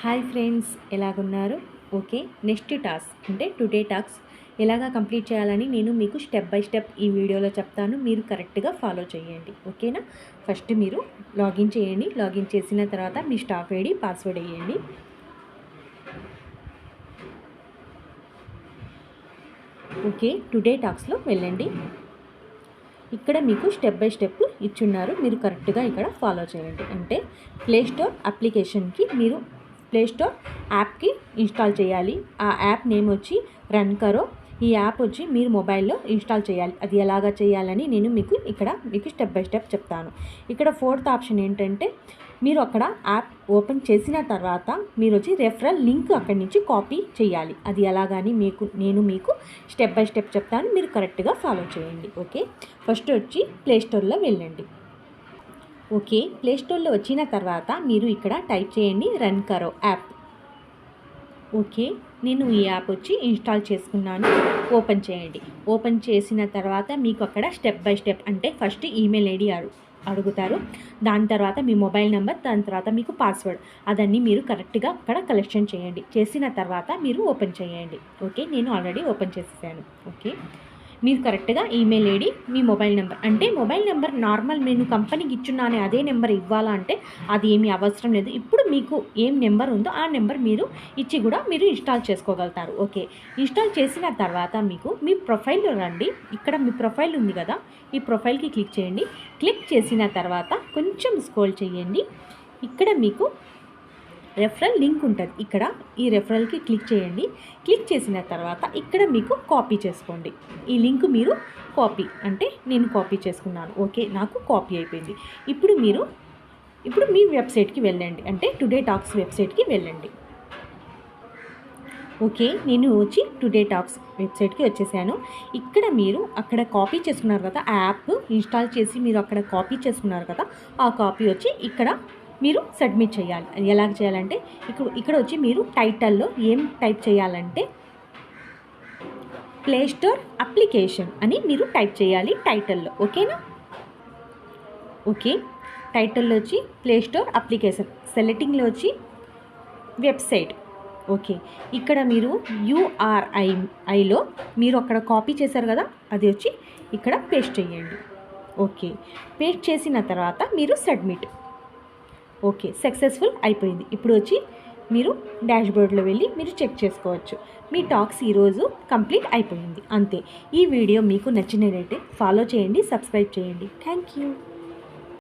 Hi friends, ఎలాగున్నారు? Okay, next task అంటే today task ఎలాగా కంప్లీట్ చేయాలని నేను మీకు స్టెప్ బై స్టెప్ ఈ వీడియోలో చెప్తాను. మీరు కరెక్ట్గా ఫాలో చేయండి. ఓకేనా? ఫస్ట్ మీరు లాగిన్ చేయండి. లాగిన్ చేసిన తర్వాత మీ స్టాఫ్ ఐడి పాస్వర్డ్ వేయండి. ఓకే, టుడే టాస్క్లో వెళ్ళండి. ఇక్కడ మీకు స్టెప్ బై స్టెప్ ఇచ్చున్నారు. మీరు కరెక్ట్గా ఇక్కడ ఫాలో చేయండి. అంటే ప్లేస్టోర్ అప్లికేషన్కి మీరు ప్లేస్టోర్ యాప్కి ఇన్స్టాల్ చేయాలి. ఆ యాప్ నేమ్ వచ్చి రన్ కరో. ఈ యాప్ వచ్చి మీరు మొబైల్లో ఇన్స్టాల్ చేయాలి. అది ఎలాగ చేయాలని నేను మీకు స్టెప్ బై స్టెప్ చెప్తాను. ఇక్కడ ఫోర్త్ ఆప్షన్ ఏంటంటే మీరు అక్కడ యాప్ ఓపెన్ చేసిన తర్వాత మీరు వచ్చి రెఫరల్ లింక్ అక్కడి నుంచి కాపీ చేయాలి. అది ఎలాగని నేను మీకు స్టెప్ బై స్టెప్ చెప్తాను. మీరు కరెక్ట్గా ఫాలో చేయండి. ఓకే, ఫస్ట్ వచ్చి ప్లేస్టోర్లో వెళ్ళండి. ఓకే, ప్లేస్టోర్లో వచ్చిన తర్వాత మీరు ఇక్కడ టైప్ చేయండి రన్ కరో యాప్. ఓకే, నేను ఈ యాప్ వచ్చి ఇన్స్టాల్ చేసుకున్నాను. ఓపెన్ చేయండి. ఓపెన్ చేసిన తర్వాత మీకు అక్కడ స్టెప్ బై స్టెప్ అంటే ఫస్ట్ ఈమెయిల్ ఐడి అడుగుతారు. దాని తర్వాత మీ మొబైల్ నెంబర్, దాని తర్వాత మీకు పాస్వర్డ్, అదన్నీ మీరు కరెక్ట్గా అక్కడ కలెక్షన్ చేయండి. చేసిన తర్వాత మీరు ఓపెన్ చేయండి. ఓకే, నేను ఆల్రెడీ ఓపెన్ చేసేసాను. ఓకే, మీరు కరెక్ట్గా ఈమెయిల్ ఐడి, మీ మొబైల్ నెంబర్, అంటే మొబైల్ నెంబర్ నార్మల్ నేను కంపెనీకి ఇచ్చున్నానే అదే నెంబర్ ఇవ్వాలా అంటే అది ఏమీ అవసరం లేదు. ఇప్పుడు మీకు ఏం నెంబర్ ఉందో ఆ నెంబర్ మీరు ఇచ్చి కూడా మీరు ఇన్స్టాల్ చేసుకోగలుగుతారు. ఓకే, ఇన్స్టాల్ చేసిన తర్వాత మీకు మీ ప్రొఫైల్లో రండి. ఇక్కడ మీ ప్రొఫైల్ ఉంది కదా, ఈ ప్రొఫైల్కి క్లిక్ చేయండి. క్లిక్ చేసిన తర్వాత కొంచెం స్క్రోల్ చేయండి. ఇక్కడ మీకు రెఫరల్ లింక్ ఉంటుంది. ఇక్కడ ఈ రెఫరల్కి క్లిక్ చేయండి. క్లిక్ చేసిన తర్వాత ఇక్కడ మీకు కాపీ చేసుకోండి. ఈ లింక్ మీరు కాపీ అంటే నేను కాపీ చేసుకున్నాను. ఓకే, నాకు కాపీ అయిపోయింది. ఇప్పుడు మీ వెబ్సైట్కి వెళ్ళండి. అంటే టుడే టాక్స్ వెబ్సైట్కి వెళ్ళండి. ఓకే, నేను వచ్చి టుడే టాక్స్ వెబ్సైట్కి వచ్చేసాను. ఇక్కడ మీరు అక్కడ కాపీ చేసుకున్నారు కదా, ఆ యాప్ ఇన్స్టాల్ చేసి మీరు అక్కడ కాపీ చేసుకున్నారు కదా, ఆ కాపీ వచ్చి ఇక్కడ మీరు సబ్మిట్ చేయాలి. అది ఎలా చేయాలంటే ఇక్కడ వచ్చి మీరు టైటిల్లో ఏం టైప్ చేయాలంటే ప్లేస్టోర్ అప్లికేషన్ అని మీరు టైప్ చేయాలి టైటిల్లో. ఓకేనా? ఓకే, టైటిల్లో వచ్చి ప్లేస్టోర్ అప్లికేషన్, సెలెక్టింగ్లో వచ్చి వెబ్సైట్. ఓకే, ఇక్కడ మీరు URIలో మీరు అక్కడ కాపీ చేశారు కదా, అది వచ్చి ఇక్కడ పేస్ట్ చేయండి. ఓకే, పేస్ట్ చేసిన తర్వాత మీరు సబ్మిట్. ఓకే, సక్సెస్ఫుల్ అయిపోయింది. ఇప్పుడు వచ్చి మీరు డాష్బోర్డ్లో వెళ్ళి మీరు చెక్ చేసుకోవచ్చు. మీ టాక్స్ ఈరోజు కంప్లీట్ అయిపోయింది. అంతే. ఈ వీడియో మీకు నచ్చినట్లయితే ఫాలో చేయండి, సబ్స్క్రైబ్ చేయండి. Thank you.